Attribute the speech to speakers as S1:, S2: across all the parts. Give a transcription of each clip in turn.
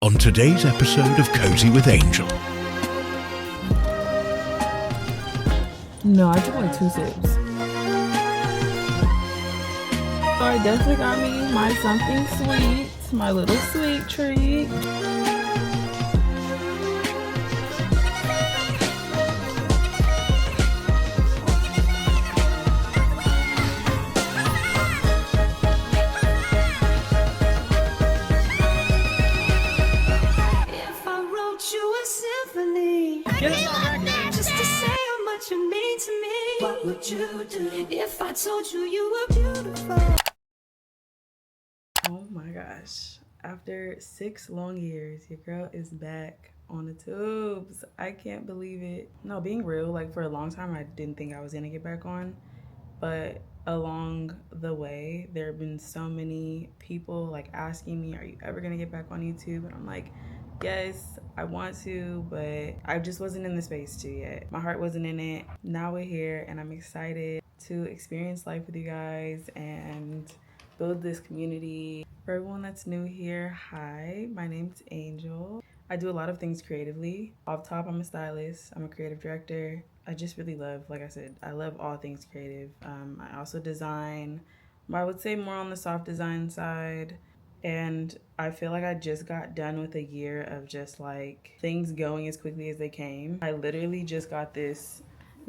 S1: On today's episode of Cozy with Angel.
S2: No, I took like 2 sips. So I definitely got me my something sweet, my little sweet treat.
S3: If I wrote you a symphony, just to say how much you mean to me, what would you do if I told you you were beautiful?
S2: Oh my gosh. After 6 long years, your girl is back on the tubes. I can't believe it. No, being real, like for a long time, I didn't think I was gonna get back on. But along the way, there have been so many people like asking me, are you ever gonna get back on YouTube? And I'm like, yes, I want to, but I just wasn't in the space to yet. My heart wasn't in it. Now we're here and I'm excited to experience life with you guys and build this community. For everyone that's new here, hi, my name's Angel. I do a lot of things creatively. Off top, I'm a stylist, I'm a creative director. I just really love, like I said, I love all things creative. I also design, I would say more on the soft design side. And I feel like I just got done with a year of just like things going as quickly as they came. I literally just got this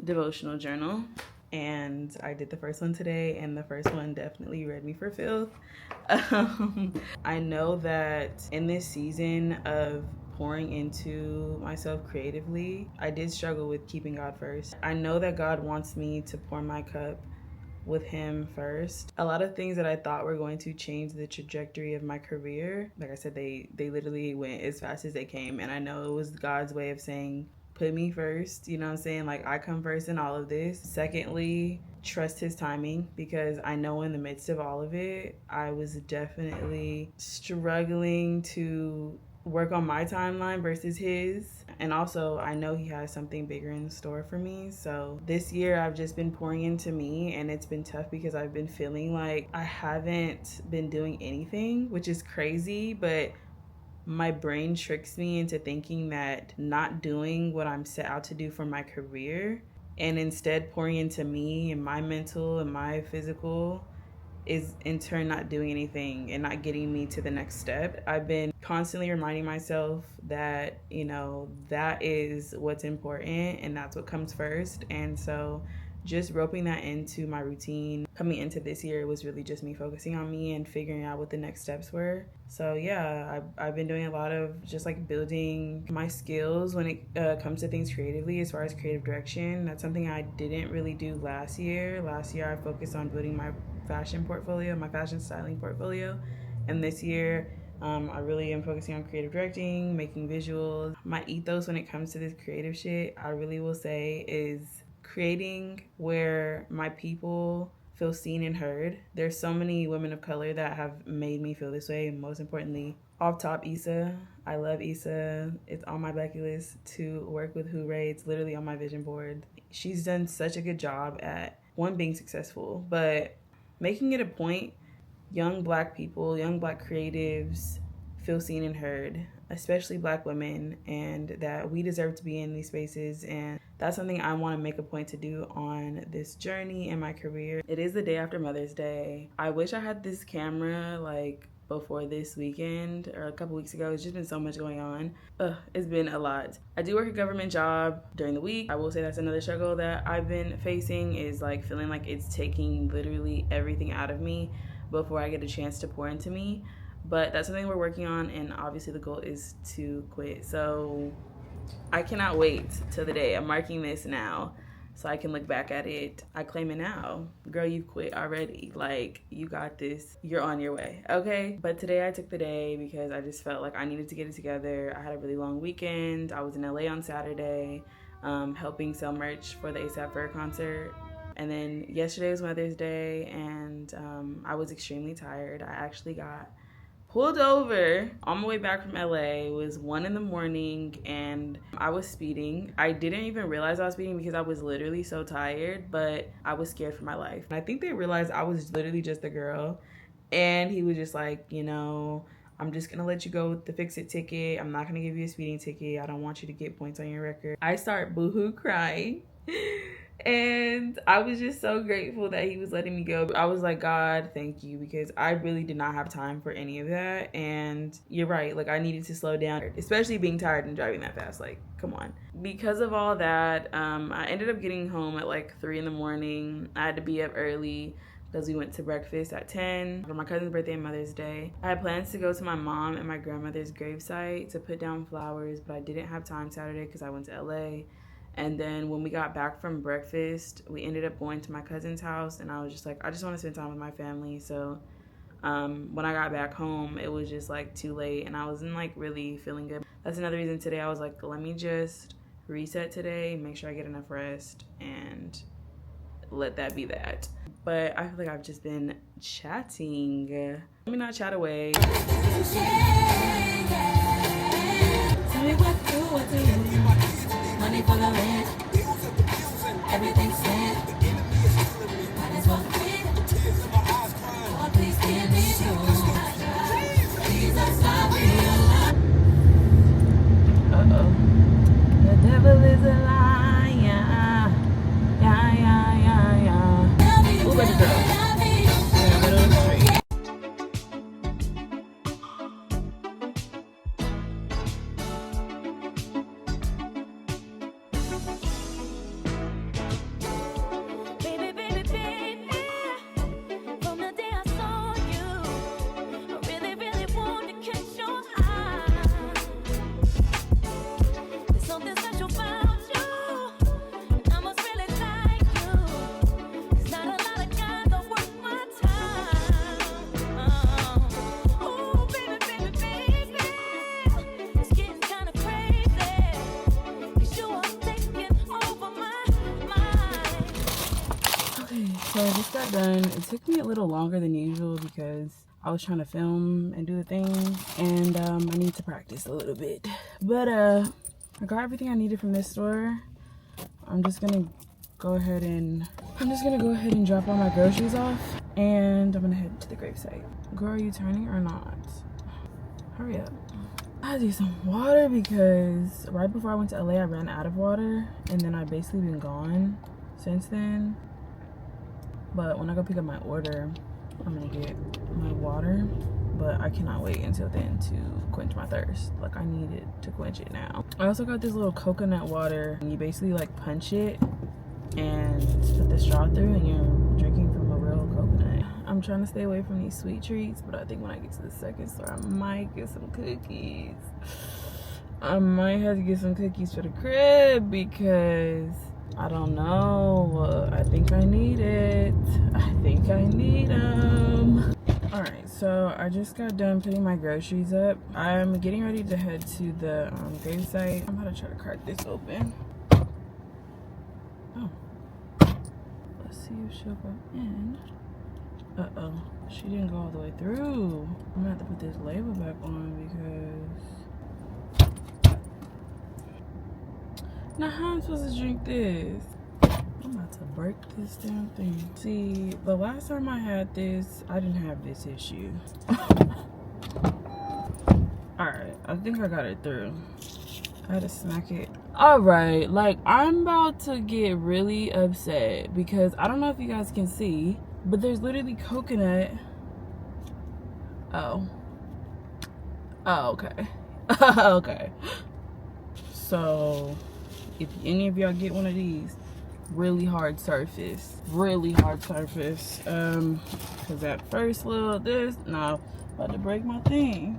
S2: devotional journal and I did the first one today, and the first one definitely read me for filth. I know that in this season of pouring into myself creatively, I did struggle with keeping God first. I know that God wants me to pour my cup with him first. A lot of things that I thought were going to change the trajectory of my career, like I said, they literally went as fast as they came, and I know it was God's way of saying, put me first, you know what I'm saying? Like, I come first in all of this. Secondly, trust his timing, because I know in the midst of all of it, I was definitely struggling to work on my timeline versus his. And also, I know he has something bigger in store for me. So this year, I've just been pouring into me, and it's been tough because I've been feeling like I haven't been doing anything, which is crazy, but my brain tricks me into thinking that not doing what I'm set out to do for my career and instead pouring into me and my mental and my physical is in turn not doing anything and not getting me to the next step. I've been constantly reminding myself that, you know, that is what's important and that's what comes first. And so just roping that into my routine coming into this year was really just me focusing on me and figuring out what the next steps were. So yeah, I've been doing a lot of just like building my skills when it comes to things creatively, as far as creative direction. That's something I didn't really do last year. Last year I focused on building my fashion portfolio, my fashion styling portfolio. And this year, I really am focusing on creative directing, making visuals. My ethos when it comes to this creative shit, I really will say, is creating where my people feel seen and heard. There's so many women of color that have made me feel this way. Most importantly, off top, Issa. I love Issa. It's on my bucket list to work with Hooray. It's literally on my vision board. She's done such a good job at, one, being successful, but making it a point young black people, young black creatives feel seen and heard, especially black women, and that we deserve to be in these spaces. And that's something I want to make a point to do on this journey in my career. It is the day after Mother's Day. I wish I had this camera like before this weekend or a couple weeks ago. It's just been so much going on. It's been a lot. I do work a government job during the week. I will say that's another struggle that I've been facing, is like feeling like it's taking literally everything out of me before I get a chance to pour into me. But that's something we're working on, and obviously the goal is to quit. So I cannot wait till the day. I'm marking this now so I can look back at it. I claim it now. Girl, you've quit already. Like, you got this. You're on your way, okay? But today I took the day because I just felt like I needed to get it together. I had a really long weekend. I was in LA on Saturday, helping sell merch for the A$AP Ferg concert. And then yesterday was Mother's Day, and I was extremely tired. I actually got pulled over on my way back from LA. It was 1 a.m, and I was speeding. I didn't even realize I was speeding because I was literally so tired, but I was scared for my life. And I think they realized I was literally just a girl, and he was just like, you know, I'm just gonna let you go with the fix-it ticket. I'm not gonna give you a speeding ticket. I don't want you to get points on your record. I start boohoo crying. And I was just so grateful that he was letting me go. I was like, God, thank you, because I really did not have time for any of that. And you're right, like I needed to slow down, especially being tired and driving that fast. Like, come on. Because of all that, I ended up getting home at like 3 in the morning. I had to be up early because we went to breakfast at 10 for my cousin's birthday and Mother's Day. I had plans to go to my mom and my grandmother's gravesite to put down flowers, but I didn't have time Saturday because I went to LA. And then when we got back from breakfast, we ended up going to my cousin's house, and I was just like, I just want to spend time with my family. So when I got back home, it was just like too late, and I wasn't like really feeling good. That's another reason today I was like, let me just reset today, make sure I get enough rest, and let that be that. But I feel like I've just been chatting. Let me not chat away.
S3: Tell me what do I do? Money for the rent, everything's set. Might as well quit. Oh, please give me through. Jesus, I'll be alive.
S2: Uh-oh. The devil is a liar. Yeah, yeah, yeah, yeah.
S3: Tell me,
S2: Ooh, baby girl.
S3: tell me, baby, baby, baby. From the day I saw you, I really, really want to catch your eye. There's something special about you, and I must really like you. There's not a lot of guys that worth my time. Oh, baby, baby, baby, it's getting kind of crazy. 'Cause you are taking over my mind.
S2: Okay, so I just got done. It took me a little longer than usual because I was trying to film and do the thing, and I need to practice a little bit. But I got everything I needed from this store. I'm just gonna go ahead and drop all my groceries off, and I'm gonna head to the gravesite. Girl, are you turning or not? Hurry up. I had to get some water because right before I went to LA, I ran out of water, and then I've basically been gone since then. But when I go pick up my order, I'm gonna get my water, but I cannot wait until then to quench my thirst. Like, I need it to quench it now. I also got this little coconut water, and you basically like punch it and put the straw through, and you're drinking from a real coconut. I'm trying to stay away from these sweet treats, but I think when I get to the second store, I might get some cookies. I might have to get some cookies for the crib because I don't know. I think I need it. I think I need them. Alright, so I just got done putting my groceries up. I'm getting ready to head to the gravesite. I'm gonna try to crack this open. Oh. Let's see if she'll go in. Uh-oh. She didn't go all the way through. I'm gonna have to put this label back on because... Now how am I supposed to drink this? I'm about to break this damn thing. See, the last time I had this, I didn't have this issue. Alright, I think I got it through. I had to smack it. Alright, like, I'm about to get really upset because I don't know if you guys can see, but there's literally coconut. Oh. Oh, okay. Okay. So, if any of y'all get one of these, really hard surface, because that first little this, no, about to break my thing.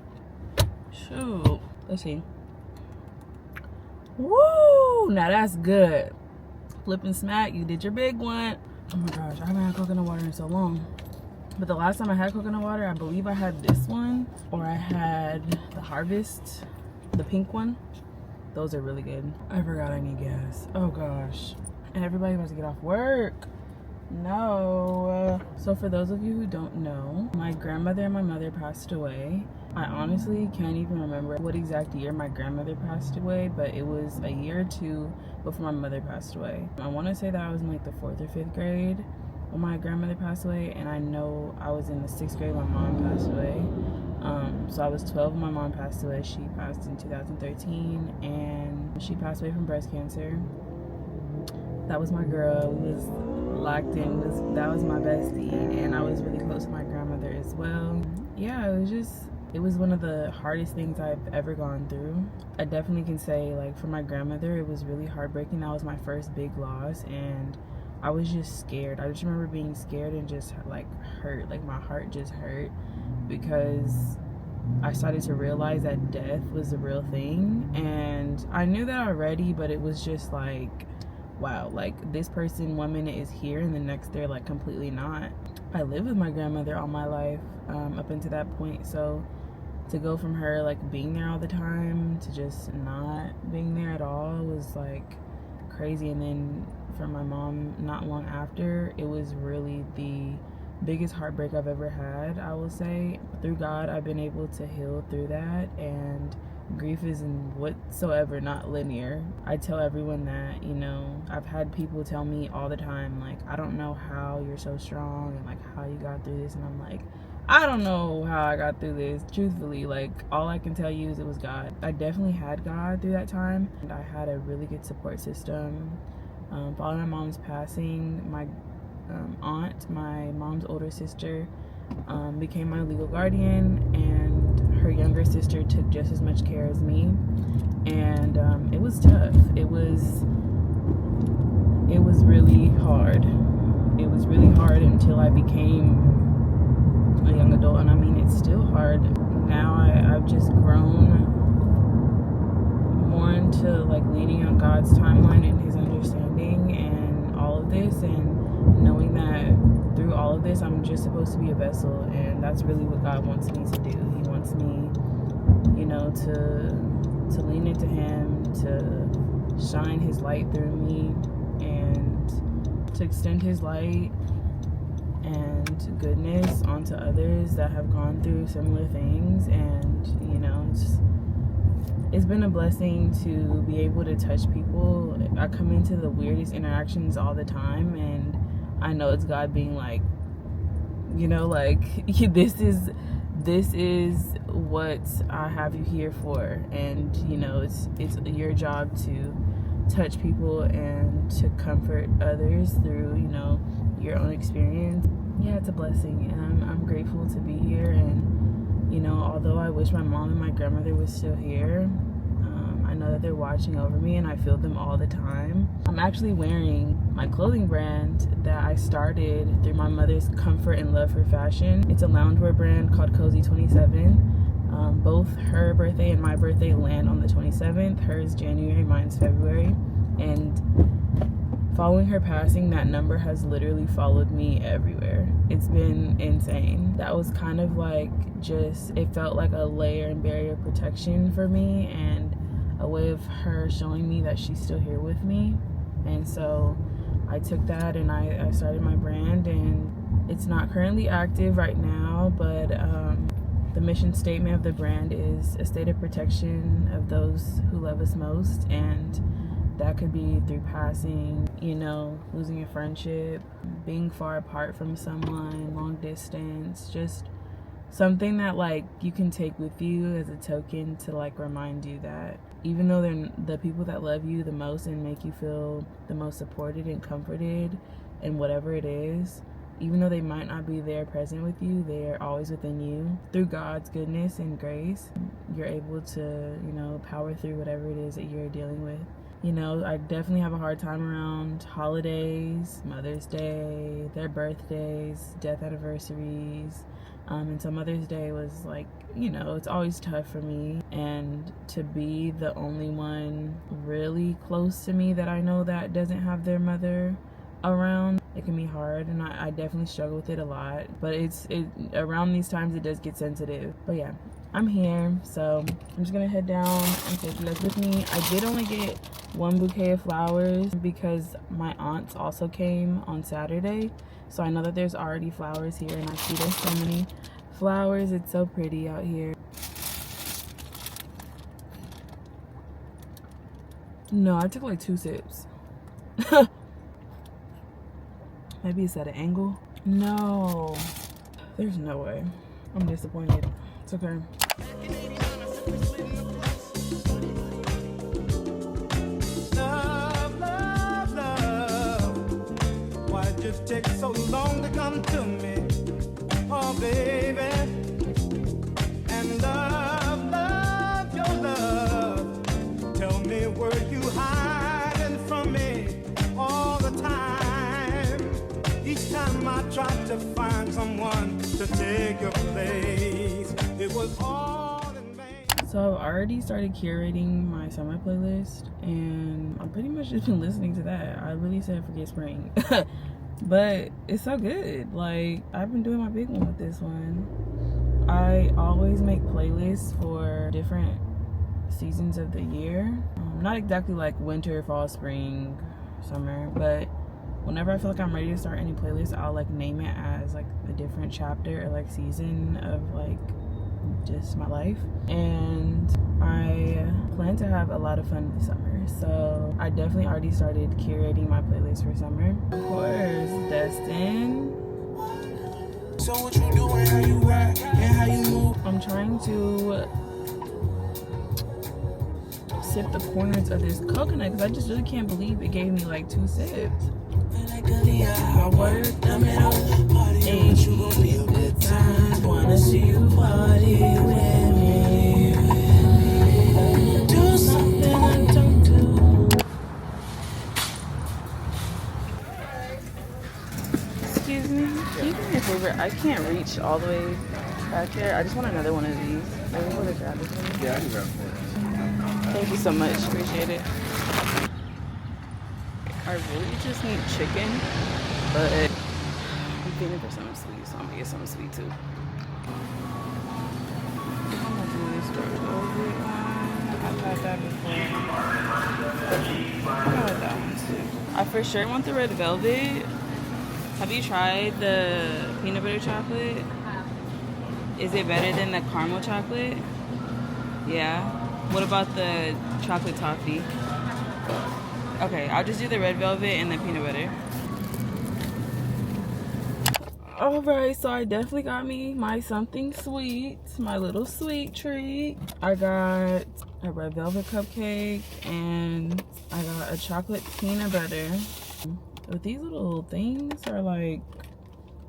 S2: Shoot, let's see. Woo, now that's good. Flip and smack, you did your big one. Oh my gosh, I haven't had coconut water in so long. But the last time I had coconut water, I believe I had this one, or I had the Harvest, the pink one. Those are really good. I forgot I need gas. Oh gosh. And everybody wants to get off work. No. So for those of you who don't know, my grandmother and my mother passed away. I honestly can't even remember what exact year my grandmother passed away, but it was a year or two before my mother passed away. I want to say that I was in like the 4th or 5th grade when my grandmother passed away, and I know I was in the 6th grade when my mom passed away. So I was 12 when my mom passed away. She passed in 2013, and she passed away from breast cancer. That was my girl. We was locked in. That was my bestie, and I was really close to my grandmother as well. Yeah, it was one of the hardest things I've ever gone through. I definitely can say, like, for my grandmother, it was really heartbreaking. That was my first big loss, and I was just scared. I just remember being scared and just, like, hurt. Like, my heart just hurt because I started to realize that death was a real thing. And I knew that already, but it was just like, wow, like, this person 1 minute is here and the next they're, like, completely not. I lived with my grandmother all my life up until that point. So to go from her, like, being there all the time to just not being there at all was, like, crazy. And then for my mom, not long after, it was really the biggest heartbreak I've ever had, I will say. Through God, I've been able to heal through that, and grief is in whatsoever not linear. I tell everyone that, you know, I've had people tell me all the time, like, I don't know how you're so strong and, like, how you got through this. And I'm like, I don't know how I got through this, truthfully. Like, all I can tell you is it was God. I definitely had God through that time, and I had a really good support system. Following my mom's passing, my aunt, my mom's older sister, became my legal guardian, and her younger sister took just as much care as me. And it was tough. It was really hard. It was really hard until I became a young adult, and I mean, it's still hard. Now I've just grown more into, like, leaning on God's timeline and his understanding and all of this, and knowing that through all of this, I'm just supposed to be a vessel, and that's really what God wants me to do. He wants me, you know, to lean into him, to shine his light through me, and to extend his light and goodness onto others that have gone through similar things. And, you know, it's been a blessing to be able to touch people. I come into the weirdest interactions all the time, and I know it's God being like, you know, like, this is what I have you here for. And, you know, it's your job to touch people and to comfort others through, you know, your own experience. Yeah, it's a blessing, and I'm grateful to be here. And, you know, although I wish my mom and my grandmother was still here, I know that they're watching over me, and I feel them all the time. I'm actually wearing my clothing brand that I started through my mother's comfort and love for fashion. It's a loungewear brand called Cozy 27. Both her birthday and my birthday land on the 27th. Hers January, mine's February. And following her passing, that number has literally followed me everywhere. It's been insane. That was kind of like, just, it felt like a layer and barrier of protection for me, and a way of her showing me that she's still here with me. And so I took that and I started my brand, and it's not currently active right now, but the mission statement of the brand is a state of protection of those who love us most. And that could be through passing, you know, losing a friendship, being far apart from someone, long distance, just something that, like, you can take with you as a token to, like, remind you that even though they're the people that love you the most and make you feel the most supported and comforted in whatever it is, even though they might not be there present with you, they are always within you. Through God's goodness and grace, you're able to, you know, power through whatever it is that you're dealing with. You know, I definitely have a hard time around holidays, Mother's Day, their birthdays, death anniversaries. And so Mother's Day was, like, you know, it's always tough for me. And to be the only one really close to me that I know that doesn't have their mother around, it can be hard, and I definitely struggle with it a lot. But around these times it does get sensitive. But yeah, I'm here, so I'm just gonna head down and take you guys with me. I did only get one bouquet of flowers because my aunts also came on Saturday, so I know that there's already flowers here, and I see there's so many flowers. It's so pretty out here. No, I took like 2 sips. Maybe it's at an angle. No, there's no way. I'm disappointed. It's okay.
S3: Love, love, love. Why did it take so long to come to me? Oh, baby. And love, love, your love. Tell me, were you hiding from me all the time? Each time I tried to find someone to take your place, it was all in vain.
S2: So I've already started curating my summer playlist, and I'm pretty much just been listening to that. I really said forget spring. But it's so good. Like, I've been doing my big one with this one. I always make playlists for different seasons of the year. Not exactly like winter, fall, spring, summer, but whenever I feel like I'm ready to start any playlist, I'll like name it as like a different chapter or like season of like just my life. And I plan to have a lot of fun this summer, so I definitely already started curating my playlist for summer. Of course, Destin.
S4: So what you doing, how you rock, and how you move?
S2: I'm trying to sip the corners of this coconut because I just really can't believe it gave me like 2 sips. My water,
S4: Ain't you gon' be a good time? Wanna see you party with me. Do something I don't do.
S2: excuse me, can you do me a favor? I can't reach all the way back there. I just want another one of these. Maybe we'll just grab this one.
S5: Yeah, I can grab it for you.
S2: Thank you so much. Appreciate it. I really just need chicken, but I'm feeling for something sweet, so I'm gonna get something sweet too. I'm gonna do this red velvet one. I've had that before. I've had that one too. I for sure want the red velvet. Have you tried the peanut butter chocolate? Is it better than the caramel chocolate? Yeah. What about the chocolate toffee? Okay, I'll just do the red velvet and the peanut butter. Alright, so I definitely got me my something sweet, my little sweet treat. I got a red velvet cupcake and I got a chocolate peanut butter. But these little things are like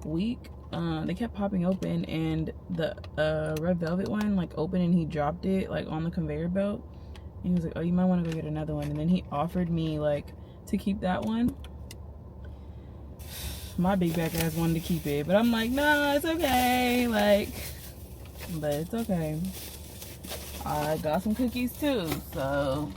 S2: weak. They kept popping open, and the red velvet one like opened and he dropped it like on the conveyor belt. And he was like, oh, you might want to go get another one. And then he offered me like to keep that one. My big back ass wanted to keep it, but I'm like, nah, it's okay. Like, but it's okay. I got some cookies too, so.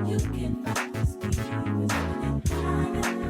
S3: You can find the speed.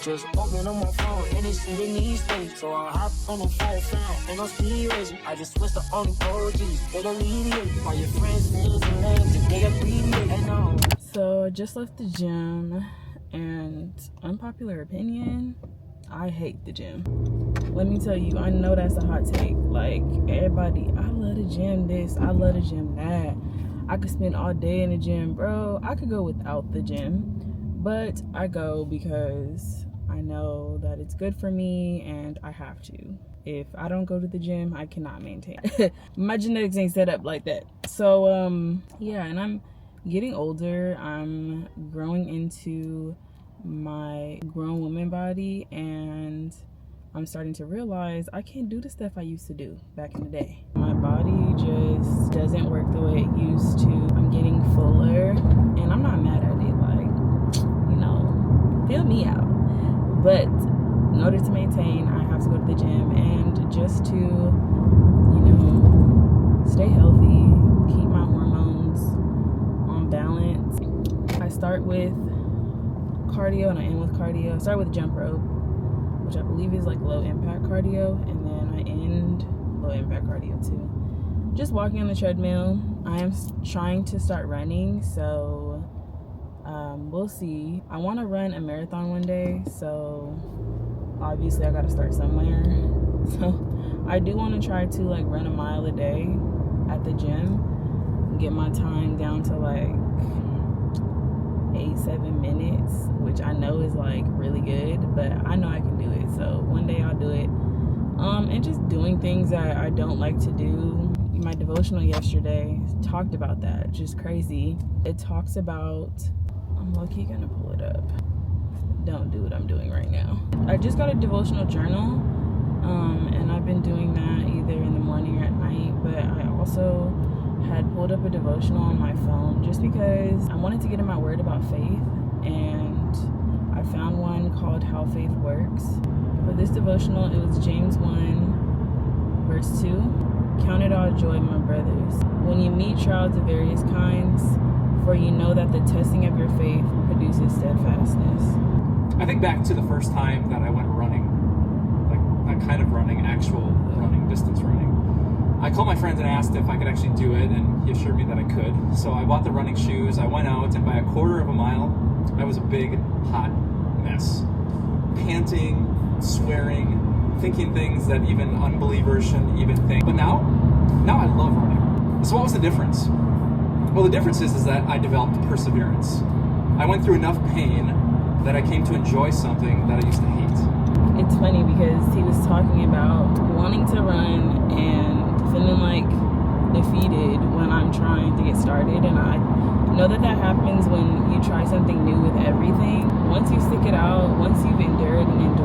S4: Just open on my phone and it's shooting these things. So I hop on the phone fast and I'm speed racing. I just switched to only OGs. They alleviate all your friends, niggas, and names. If they abbreviate, I know.
S2: So I just left the gym, and unpopular opinion, I hate the gym. Let me tell you, I know that's a hot take. Like, everybody, I love the gym this, I love the gym that. I could spend all day in the gym. Bro, I could go without the gym, but I go because I know that it's good for me and I have to. If I don't go to the gym, I cannot maintain. My genetics ain't set up like that. So, yeah, and I'm getting older. I'm growing into my grown woman body, and I'm starting to realize I can't do the stuff I used to do back in the day. My body just doesn't work the way it used to. I'm getting fuller, and I'm not mad at it. Like, you know, feel me out. But in order to maintain, I have to go to the gym, and just to, you know, stay healthy, keep my hormones on balance. I start with cardio and I end with cardio. I start with jump rope, which I believe is like low impact cardio, and then I end low impact cardio too. Just walking on the treadmill. I am trying to start running, so we'll see. I want to run a marathon one day, so obviously I got to start somewhere. So I do want to try to like run a mile a day at the gym, get my time down to like 8-7 minutes, which I know is like really good, but I know I can do it. So one day I'll do it. And just doing things that I don't like to do. My devotional yesterday talked about that, just crazy. It talks about, I'm low-key gonna pull it up. Don't do what I'm doing right now. I just got a devotional journal, and I've been doing that either in the morning or at night, but I also had pulled up a devotional on my phone just because I wanted to get in my word about faith, and I found one called How Faith Works. For this devotional, it was James 1 verse 2. Count it all joy, my brothers, when you meet trials of various kinds, for you know that the testing of your faith produces steadfastness.
S5: I think back to the first time that I went running, like not kind of running, actual running, distance running. I called my friend and asked if I could actually do it, and he assured me that I could. So I bought the running shoes, I went out, and by a quarter of a mile, I was a big, hot mess. Panting, swearing, thinking things that even unbelievers shouldn't even think. But now I love running. So what was the difference? Well, the difference is that I developed perseverance. I went through enough pain that I came to enjoy something that I used to hate.
S2: It's funny because he was talking about wanting to run and feeling like defeated when I'm trying to get started, and I know that happens when you try something new with everything. Once you stick it out, once you've endured and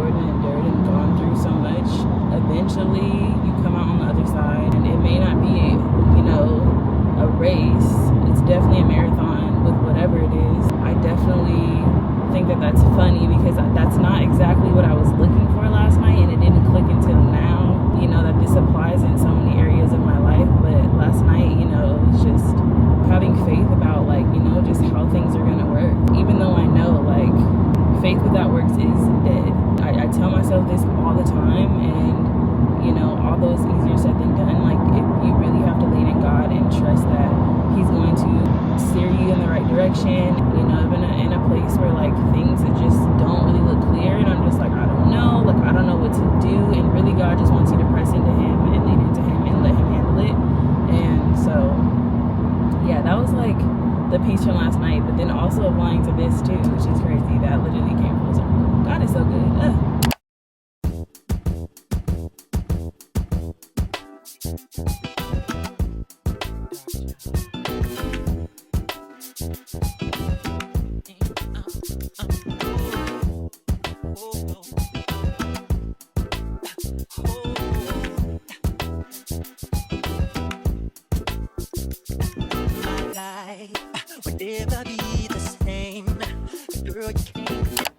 S2: gone through so much, eventually you come out on the other side, and it may not be, you know, a race. It's definitely a marathon with whatever it is. I definitely think that that's funny because that's not exactly what I was looking for last night, and it didn't click until now, you know, that this applies in so many areas of my life. But last night, you know, it was just having faith about, like, you know, just how things are gonna work, even though I know, like, faith without works is dead. I tell myself this all the time, and, you know, although it's easier said than done, like, you really have to lean in God and trust that He's going to steer you in the right direction. You know, I've been in a place where, like, things that just don't really look clear, and I'm just like, I don't know what to do, and really God just wants you to press into Him and lean into Him and let Him handle it. And so, yeah, that was like the piece from last night, but then also applying to this too, which is crazy. That literally came full circle. God is so good.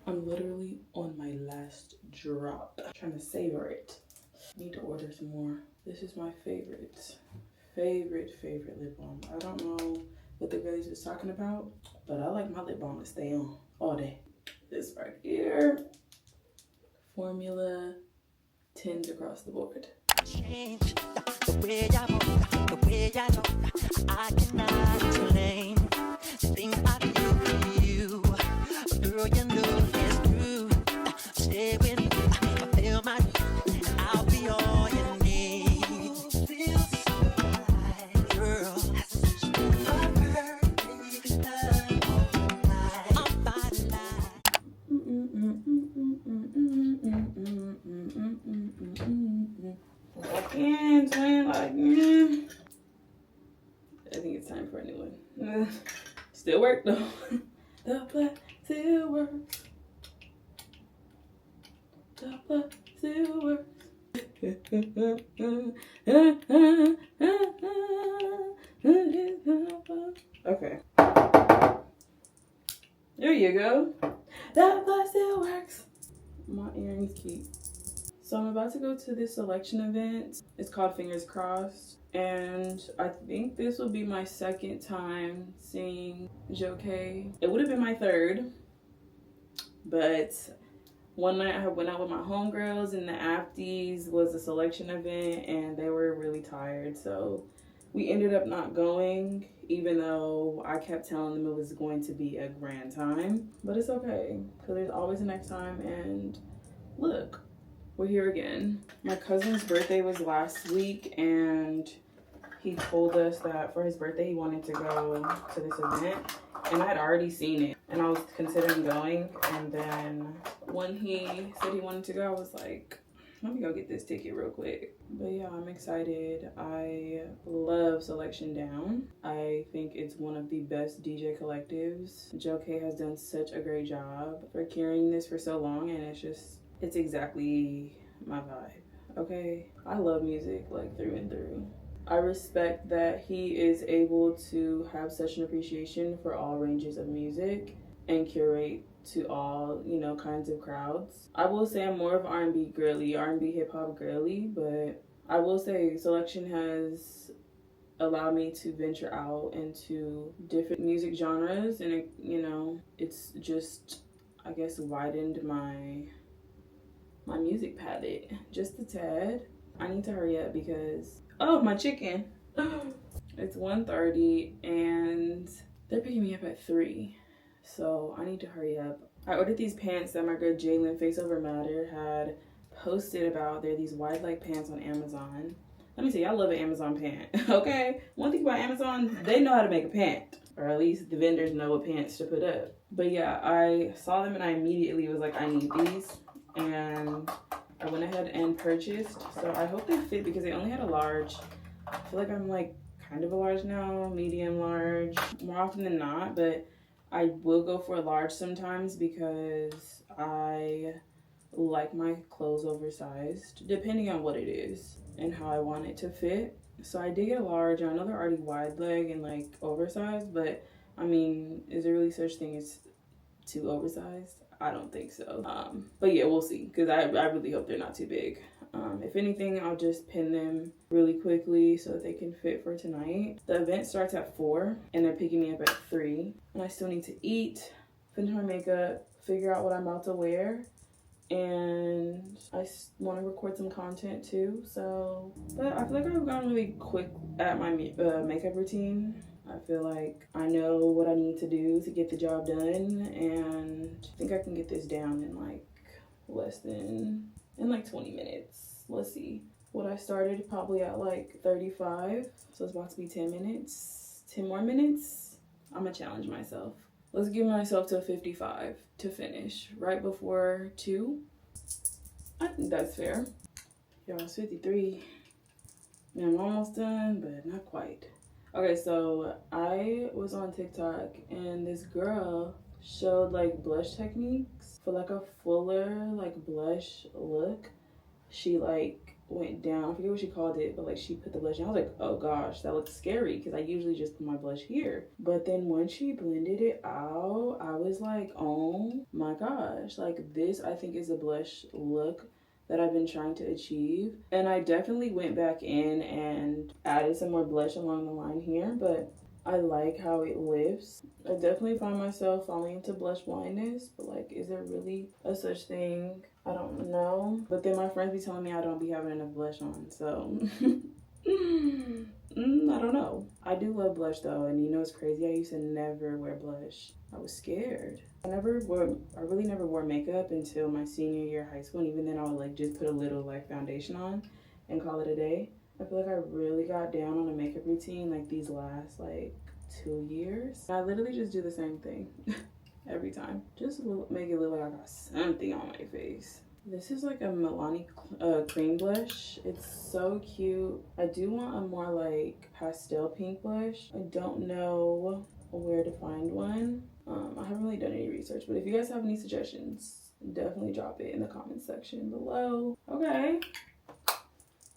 S2: I'm literally on my last drop. I'm trying to savor it. Need to order some more. This is my favorite lip balm. I don't know what the guys was talking about, but I like my lip balm to stay on all day. This right here. formula 10s across the board.
S4: Change the way I move, the way I know. I cannot explain the thing about you. Girl, you know it's true. Stay with me, I feel my need. I'll be all you need. Feel so right, girl. Such a perfect love. I'm fine like.
S2: Walk in, twin, like, I think it's time for a new one. Still work though. The blood still works. The blood still works. Okay. There you go. The blood still works. My earrings keep. So I'm about to go to this Soulection event. It's called Fingers Crossed. And I think this will be my second time seeing Joe-K. It would have been my third. But one night I went out with my homegirls and the Afties was a Soulection event and they were really tired. So we ended up not going, even though I kept telling them it was going to be a grand time. But it's okay, because there's always a next time. And look, we're here again. My cousin's birthday was last week and he told us that for his birthday he wanted to go to this event, and I had already seen it and I was considering going, and then when he said he wanted to go, I was like, let me go get this ticket real quick. But yeah, I'm excited. I love Soulection Down. I think it's one of the best DJ collectives. Joe-K has done such a great job for carrying this for so long, and it's exactly my vibe, okay? I love music, like, through and through. I respect that he is able to have such an appreciation for all ranges of music and curate to all, you know, kinds of crowds. I will say I'm more of R&B girly, R&B hip hop girly, but I will say Soulection has allowed me to venture out into different music genres, and it, you know, it's just, I guess, widened my music palette just a tad. I need to hurry up because, oh, my chicken. It's 1:30 and they're picking me up at 3. So I need to hurry up. I ordered these pants that my girl Jalen, Face Over Matter, had posted about. They're these wide leg pants on Amazon. Let me tell you, I love an Amazon pant, okay? One thing about Amazon, they know how to make a pant. Or at least the vendors know what pants to put up. But yeah, I saw them and I immediately was like, I need these. And I went ahead and purchased. So I hope they fit because they only had a large. I feel like I'm like kind of a large now, medium large, more often than not. But I will go for a large sometimes because I like my clothes oversized, depending on what it is and how I want it to fit. So I did get a large. I know they're already wide leg and like oversized, but I mean, is there really such thing as too oversized? I don't think so. But yeah, we'll see, because I really hope they're not too big. If anything, I'll just pin them really quickly so that they can fit for tonight. The event starts at 4 and they're picking me up at 3. And I still need to eat, finish my makeup, figure out what I'm about to wear. And I want to record some content too. So, but I feel like I've gotten really quick at my makeup routine. I feel like I know what I need to do to get the job done, and I think I can get this down in like in like 20 minutes. Let's see. What I started probably at like 35, so it's about to be 10 minutes. 10 more minutes. I'm gonna challenge myself. Let's give myself to 55 to finish right before 2. I think that's fair. Y'all, it's 53. Yeah, I'm almost done, but not quite. Okay, so I was on TikTok and this girl showed like blush techniques for like a fuller like blush look. She like went down, I forget what she called it, but like she put the blush in. I was like, oh gosh, that looks scary because I usually just put my blush here. But then when she blended it out, I was like, oh my gosh, like this I think is a blush look that I've been trying to achieve. And I definitely went back in and added some more blush along the line here, but I like how it lifts. I definitely find myself falling into blush blindness, but like, is there really a such thing? I don't know. But then my friends be telling me I don't be having enough blush on, so I don't know. I do love blush though, and you know it's crazy. I used to never wear blush. I was scared. I really never wore makeup until my senior year of high school, and even then I would like just put a little like foundation on and call it a day. I feel like I really got down on a makeup routine like these last like 2 years. I literally just do the same thing every time. Just make it look like I got something on my face. This is like a Milani cream blush. It's so cute. I do want a more like pastel pink blush. I don't know where to find one. I haven't really done any research, but if you guys have any suggestions, definitely drop it in the comments section below. Okay.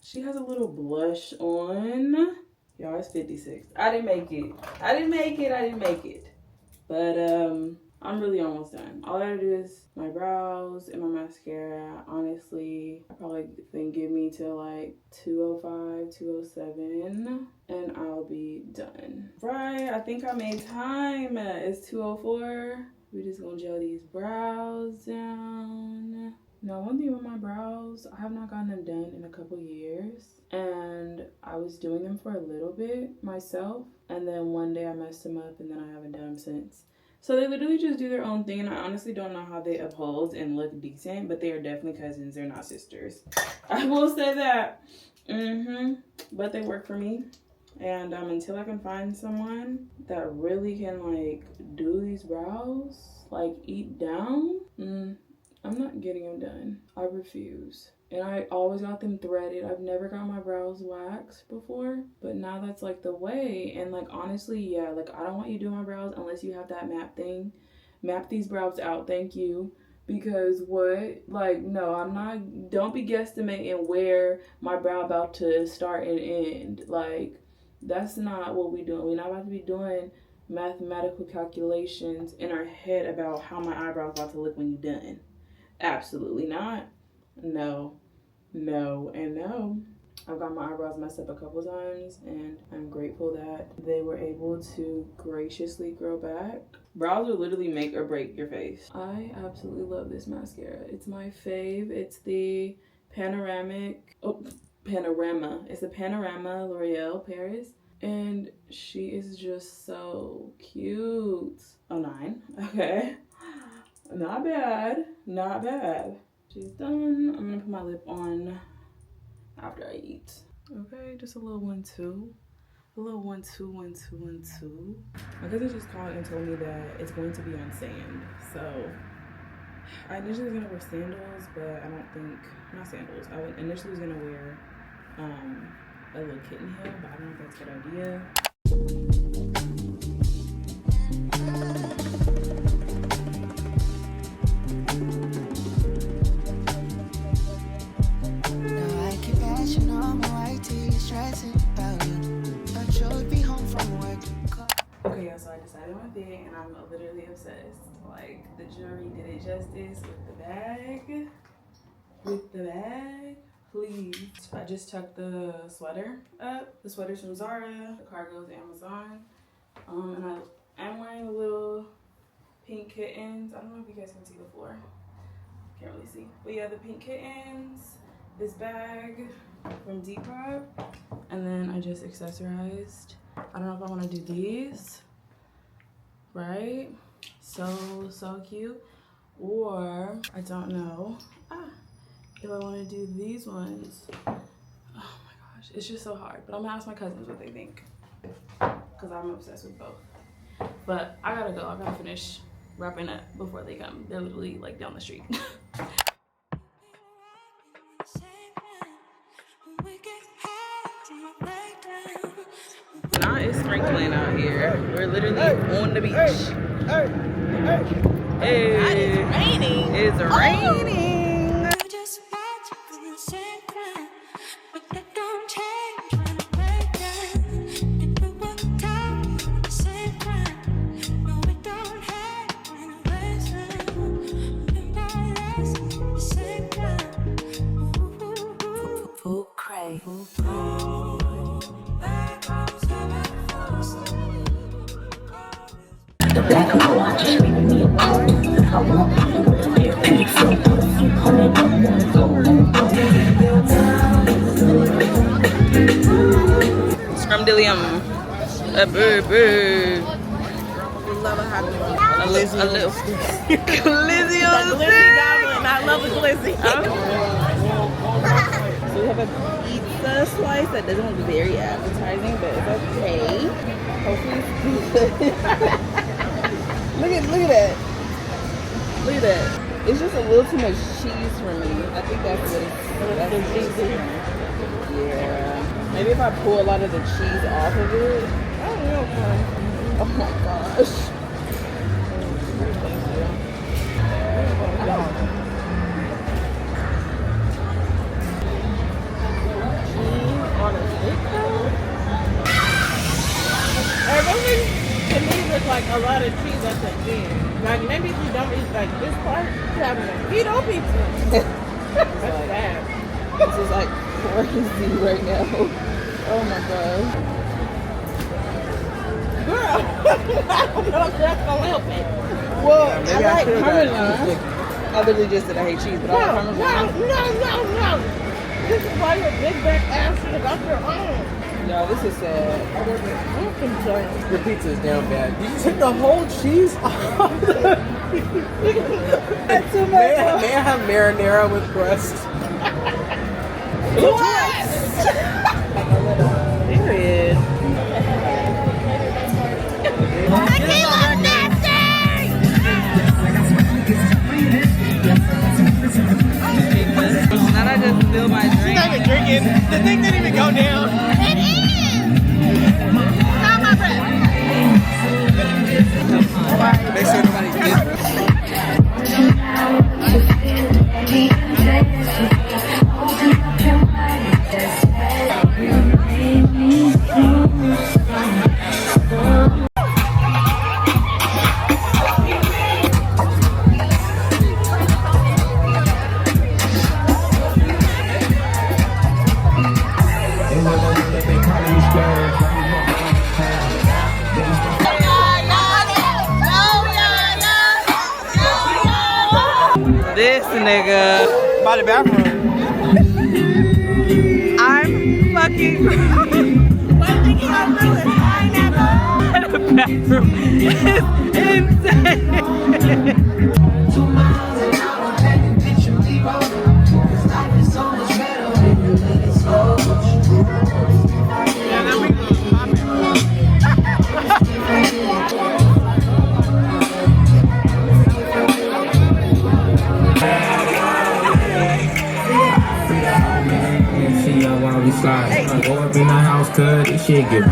S2: She has a little blush on. Y'all, it's 56. I didn't make it. But I'm really almost done. All I gotta do is my brows and my mascara. Honestly, I probably think give me till like 205, 207, and I'll be done. Right, I think I made time. It's 204. We're just gonna gel these brows down. Now, one thing with my brows, I have not gotten them done in a couple years, and I was doing them for a little bit myself, and then one day I messed them up, and then I haven't done them since. So they literally just do their own thing, and I honestly don't know how they uphold and look decent, but they are definitely cousins. They're not sisters. I will say that. But they work for me, and until I can find someone that really can like do these brows, like eat down, I'm not getting them done. I refuse. And I always got them threaded. I've never got my brows waxed before, but now that's like the way. And like honestly, yeah, like I don't want you doing my brows unless you have that map thing. Map these brows out, thank you. Because what? Like, no, I'm not, don't be guesstimating where my brow about to start and end. Like, that's not what we doing. We're not about to be doing mathematical calculations in our head about how my eyebrows about to look when you're done. Absolutely not. No, and no. I've got my eyebrows messed up a couple times, and I'm grateful that they were able to graciously grow back. Brows will literally make or break your face. I absolutely love this mascara. It's my fave. It's the Panorama. It's the Panorama L'Oreal Paris, and she is just so cute. 09. Okay. Not bad. She's done. I'm gonna put my lip on after I eat. Okay, just a little 1-2. A little 1-2, 1-2, 1-2. My cousin just called and told me that it's going to be on sand. So I initially was gonna wear sandals, but I don't think, not sandals. I initially was gonna wear a little kitten heel, but I don't know if that's a good idea. Okay, y'all, so I decided on a thing, and I'm literally obsessed. Like, the jewelry did it justice with the bag. Please. I just tucked the sweater up. The sweater's from Zara. The cargo's Amazon. And I am wearing the little pink kittens. I don't know if you guys can see the floor. Can't really see. But yeah, the pink kittens. This bag from Depop. And then I just accessorized. I don't know if I want to do these. Right? So cute. Or, I don't know. If I want to do these ones. Oh my gosh, it's just so hard. But I'm gonna ask my cousins what they think, because I'm obsessed with both. But I gotta go. I gotta finish wrapping up before they come. They're literally like down the street. Now it's sprinkling out here. We're literally on the beach. Hey, it's raining. It's raining.
S3: The black and white just leaving me alone. I want you to be a pedicure.
S2: Scrumdiddlyum. A bird, bird.
S6: Love a hot dog.
S2: A little. Glizzy on the
S6: Glizzy goblin. I love a glizzy. So we have a pizza slice that doesn't look very appetizing, but it's okay. Hopefully it's good. look at that. Look at that. It's just a little too much cheese for me. I think that's what it's. Yeah. Maybe if I pull a lot of the cheese off of it. I don't know. Oh my gosh. Thank you. On a stick though? It really, to me, looks like a lot of cheese at the end. Like maybe if you don't eat like this part, you're having a keto pizza. That's bad. This is like crazy right now. Oh my god. Girl, I don't know if that's gonna help it. Well, I like Parmesan. I literally just said I hate cheese, but I like Parmesan. No. This is why your big back ass should have got your own. No, this is sad. I'm concerned.
S7: Your pizza is down bad. You took the whole cheese off.
S6: That's too much.
S7: May I have marinara with crust?
S6: What? Period.
S2: Now I just fill my drink.
S7: She's not even drinking. The thing didn't even go down.
S6: It is. Not my breath.
S7: Make sure nobody gets
S2: This nigga.
S7: by the bathroom.
S2: I'm fucking the bathroom is insane.
S8: Go up in the house, cuz this shit get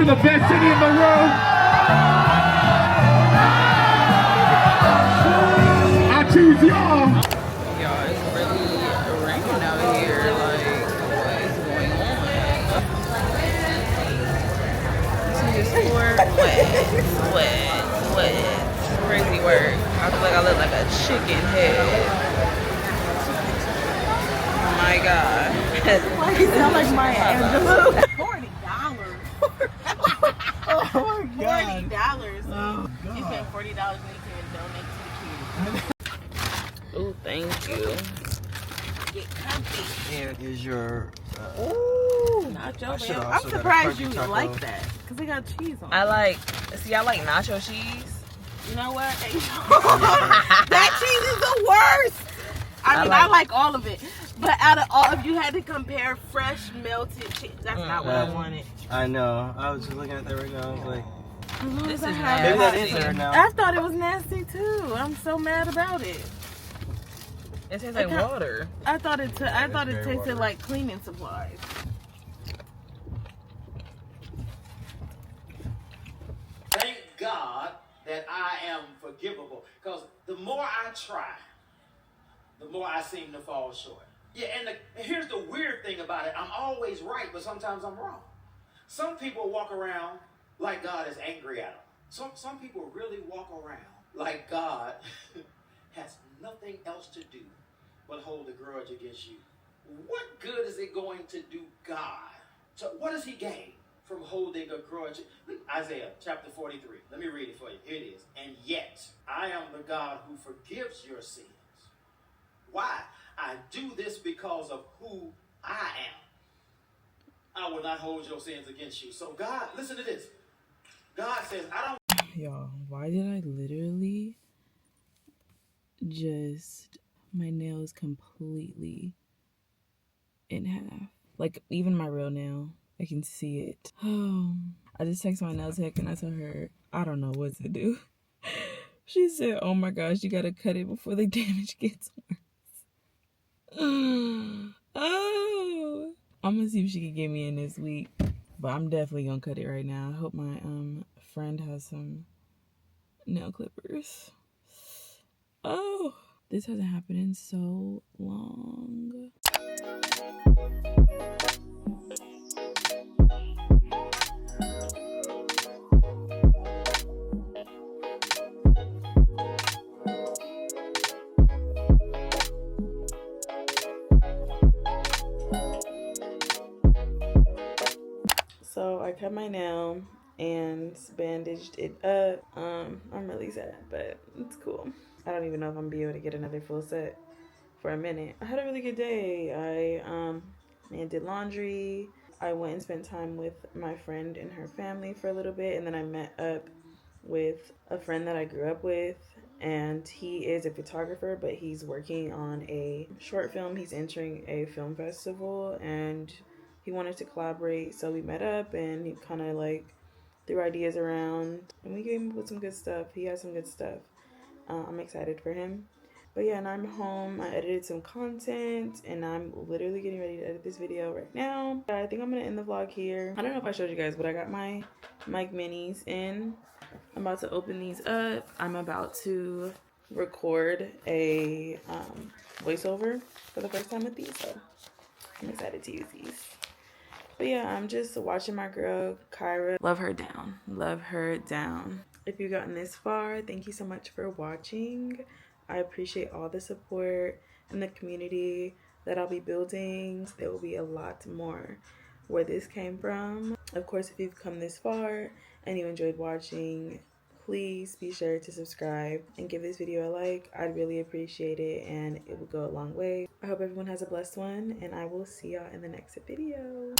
S8: to the best city in the world. I choose y'all.
S2: Y'all, it's really raining out here. Like, what is going on? This is wet. Crazy work. I feel like I look like a chicken head. Oh my god.
S6: Why you sound like my Angela? $40.
S7: Oh my god.
S6: $40.
S7: Oh god.
S6: You spend $40 and you can donate to the kids.
S2: Oh, thank you.
S6: Get comfy.
S7: And is your
S6: Ooh, nacho.
S7: should've
S6: I'm
S7: also got a
S6: surprised
S7: turkey
S6: you
S7: taco.
S6: like that because they got cheese on.
S2: I like nacho cheese.
S6: You know what? That cheese is the worst. I mean, I like all of it. But out of all, if you had to compare fresh melted cheese, that's not what I wanted.
S7: I know. I was just looking at that right now. I was like,
S6: This is
S7: maybe that is there now.
S6: I thought it was nasty too. I'm so mad about it.
S9: It tastes like water.
S6: I thought it tasted like cleaning supplies.
S10: Thank God that I am forgivable. Because the more I try, the more I seem to fall short. Yeah, and here's the weird thing about it. I'm always right, but sometimes I'm wrong. Some people walk around like God is angry at them. Some people really walk around like God has nothing else to do but hold a grudge against you. What good is it going to do God? So what does he gain from holding a grudge? Isaiah chapter 43. Let me read it for you. Here it is. And yet I am the God who forgives your sins. Why? I do this because of who I am. I will not hold your sins against you. So God, listen to this. God says, I don't.
S2: Y'all, why did I literally just, my nails completely in half? Like, even my real nail, I can see it. I just texted my nail tech and I told her, I don't know what to do. She said, oh my gosh, you gotta cut it before the damage gets worse. Oh, I'm gonna see if she can get me in this week, but I'm definitely gonna cut it right now. I hope my friend has some nail clippers. Oh, this hasn't happened in so long. So I cut my nail and bandaged it up. I'm really sad, but it's cool. I don't even know if I'm gonna be able to get another full set for a minute. I had a really good day. I did laundry. I went and spent time with my friend and her family for a little bit, and then I met up with a friend that I grew up with, and he is a photographer, but he's working on a short film. He's entering a film festival, and he wanted to collaborate, so we met up, and he kind of like threw ideas around, and we came up with some good stuff. He has some good stuff. I'm excited for him. But yeah, and I'm home. I edited some content, and I'm literally getting ready to edit this video right now. I think I'm gonna end the vlog here. I don't know if I showed you guys, but I got my mic minis in. I'm about to open these up. I'm about to record a voiceover for the first time with these, so I'm excited to use these. But yeah, I'm just watching my girl Kyra. Love her down. Love her down. If you've gotten this far, thank you so much for watching. I appreciate all the support and the community that I'll be building. There will be a lot more where this came from. Of course, if you've come this far and you enjoyed watching, please be sure to subscribe and give this video a like. I'd really appreciate it, and it would go a long way. I hope everyone has a blessed one, and I will see y'all in the next video.